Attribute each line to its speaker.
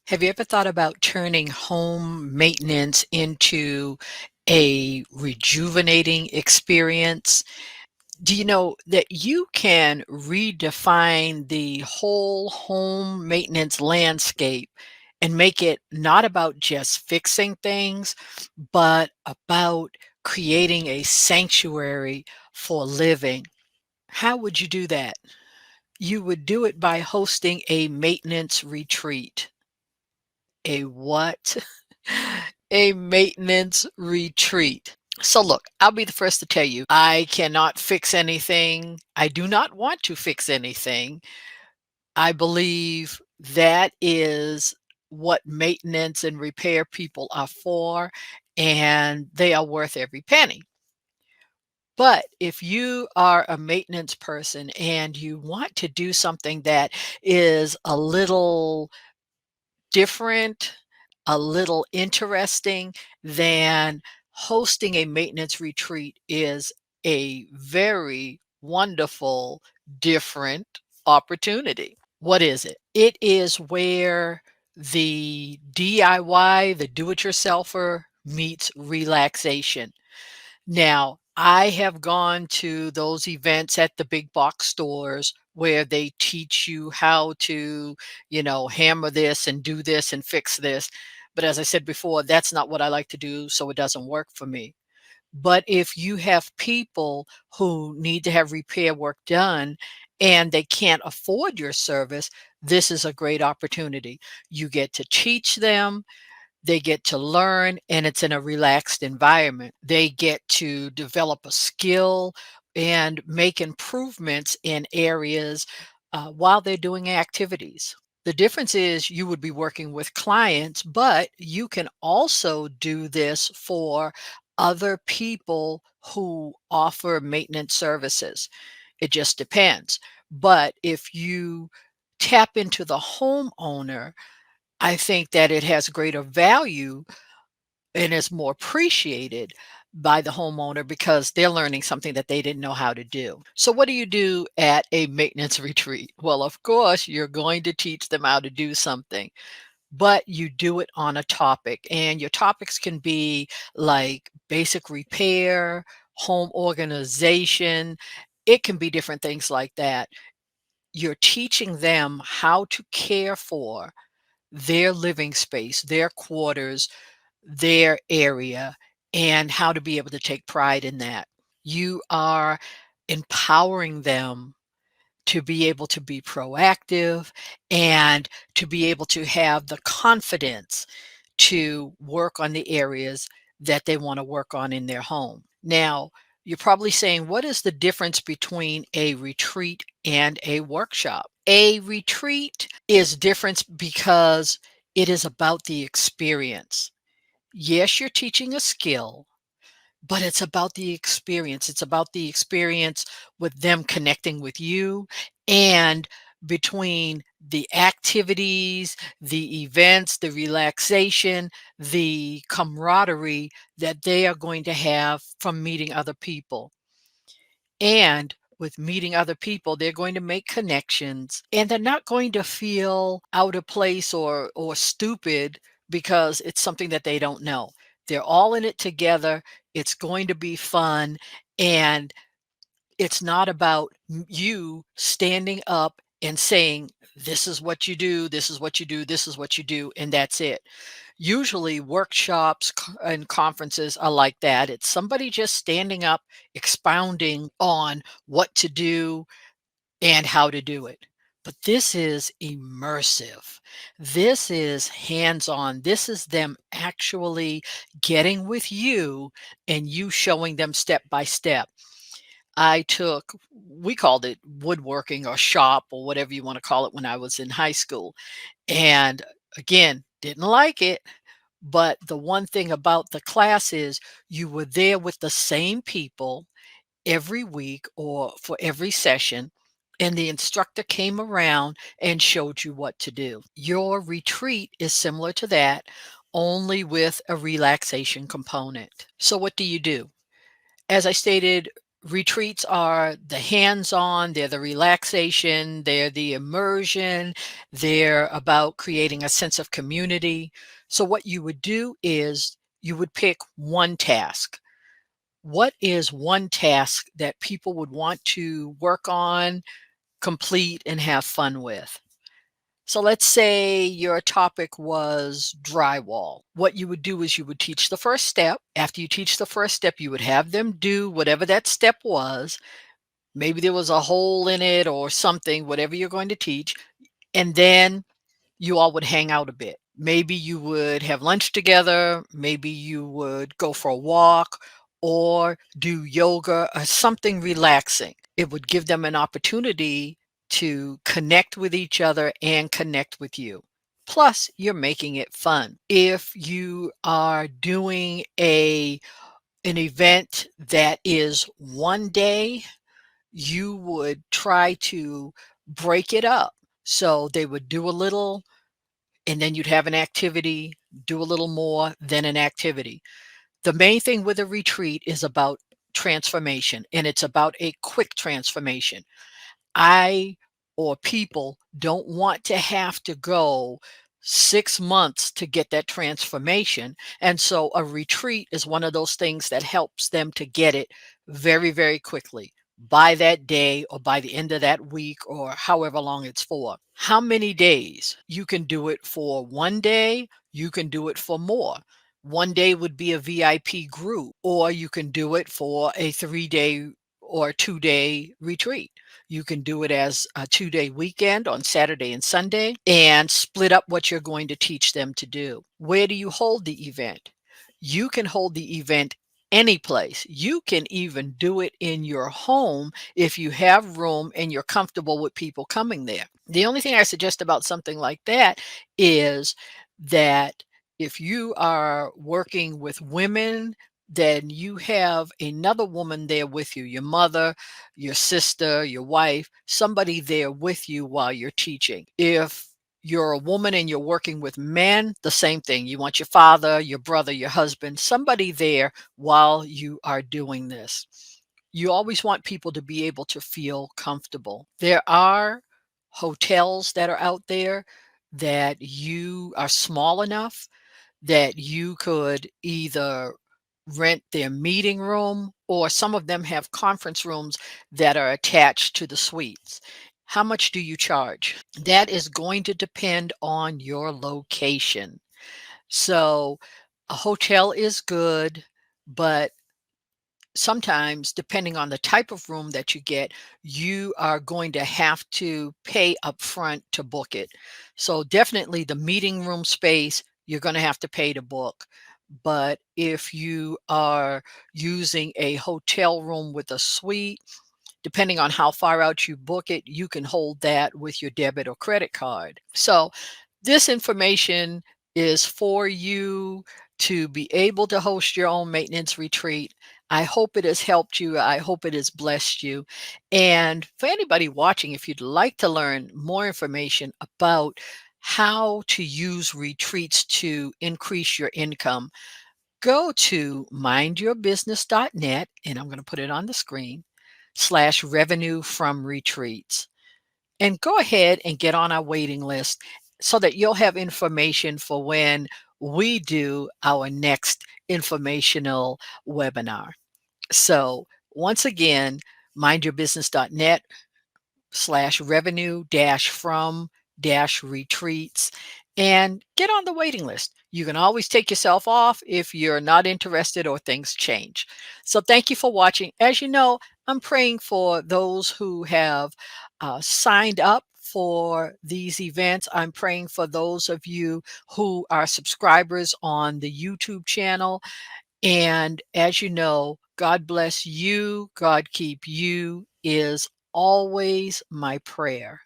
Speaker 1: Have you ever thought about turning home maintenance into a rejuvenating experience? Do you know that you can redefine the whole home maintenance landscape and make it not about just fixing things, but about creating a sanctuary for living? How would you do that? You would do it by hosting a maintenance retreat. A what? A maintenance retreat. So look, I'll be the first to tell you, I cannot fix anything. I do not want to fix anything. I believe that is what maintenance and repair people are for, and they are worth every penny. But if you are a maintenance person and you want to do something that is a little different, a little interesting, than hosting a maintenance retreat is a very wonderful, different opportunity. What is it? It is where the DIY, the do-it-yourselfer meets relaxation. Now, I have gone to those events at the big box stores where they teach you how to, hammer this and do this and fix this. But as I said before, that's not what I like to do, so it doesn't work for me. But if you have people who need to have repair work done and they can't afford your service, this is a great opportunity. You get to teach them, they get to learn, and it's in a relaxed environment. They get to develop a skill and make improvements in areas while they're doing activities. The difference is you would be working with clients, but you can also do this for other people who offer maintenance services. It just depends. But if you tap into the homeowner, I think that it has greater value and is more appreciated by the homeowner because they're learning something that they didn't know how to do. So, what do you do at a maintenance retreat? Well, of course, you're going to teach them how to do something, but you do it on a topic. And your topics can be like basic repair, home organization, it can be different things like that. You're teaching them how to care for their living space, their quarters, their area, and how to be able to take pride in that. You are empowering them to be able to be proactive and to be able to have the confidence to work on the areas that they want to work on in their home. Now, you're probably saying, what is the difference between a retreat and a workshop? A retreat is different because it is about the experience. Yes, you're teaching a skill, but it's about the experience. It's about the experience with them connecting with you and between the activities, the events, the relaxation, the camaraderie that they are going to have from meeting other people. And with meeting other people, they're going to make connections and they're not going to feel out of place or stupid because it's something that they don't know. They're all in it together. It's going to be fun. And it's not about you standing up and saying, this is what you do, this is what you do, this is what you do, and that's it. Usually, workshops and conferences are like that. It's somebody just standing up, expounding on what to do and how to do it. But this is immersive. This is hands on. This is them actually getting with you and you showing them step by step. We called it woodworking or shop or whatever you want to call it when I was in high school. And again, didn't like it. But the one thing about the class is you were there with the same people every week or for every session, and the instructor came around and showed you what to do. Your retreat is similar to that, only with a relaxation component. So, what do? As I stated, Retreats are the hands-on, they're the relaxation, they're the immersion, they're about creating a sense of community. So what you would do is you would pick one task. What is one task that people would want to work on, complete, and have fun with? So let's say your topic was drywall. What you would do is you would teach the first step. After you teach the first step, you would have them do whatever that step was. Maybe there was a hole in it or something, whatever you're going to teach. And then you all would hang out a bit. Maybe you would have lunch together. Maybe you would go for a walk or do yoga or something relaxing. It would give them an opportunity to connect with each other and connect with you. Plus, you're making it fun. If you are doing an event that is one day, you would try to break it up. So they would do a little, and then you'd have an activity, do a little more, then an activity. The main thing with a retreat is about transformation, and it's about a quick transformation. I or people don't want to have to go 6 months to get that transformation, and so a retreat is one of those things that helps them to get it very, very quickly, by that day or by the end of that week or however long it's for. How many days? You can do it for 1 day, you can do it for more. 1 day would be a VIP group, or you can do it for a 3-day or 2-day retreat. You can do it as a 2-day weekend on Saturday and Sunday and split up what you're going to teach them to do. Where do you hold the event? You can hold the event any place. You can even do it in your home if you have room and you're comfortable with people coming there. The only thing I suggest about something like that is that if you are working with women, then you have another woman there with you, your mother, your sister, your wife, somebody there with you while you're teaching. If you're a woman and you're working with men, the same thing. You want your father, your brother, your husband, somebody there while you are doing this. You always want people to be able to feel comfortable. There are hotels that are out there that you are small enough that you could either rent their meeting room, or some of them have conference rooms that are attached to the suites. How much do you charge? That is going to depend on your location. So a hotel is good, but sometimes, depending on the type of room that you get, you are going to have to pay upfront to book it. So definitely the meeting room space, you're going to have to pay to book. But if you are using a hotel room with a suite, depending on how far out you book it, you can hold that with your debit or credit card. So this information is for you to be able to host your own maintenance retreat. I hope it has helped you. I hope it has blessed you. And for anybody watching, if you'd like to learn more information about how to use retreats to increase your income, go to mindyourbusiness.net, and I'm going to put it on the screen, slash revenue from retreats. And go ahead and get on our waiting list so that you'll have information for when we do our next informational webinar. So once again, mindyourbusiness.net slash revenue dash from dash retreats, and get on the waiting list. You can always take yourself off if you're not interested or things change. So thank you for watching. As you know, I'm praying for those who have signed up for these events. I'm praying for those of you who are subscribers on the YouTube channel. And as you know, God bless you, God keep you is always my prayer.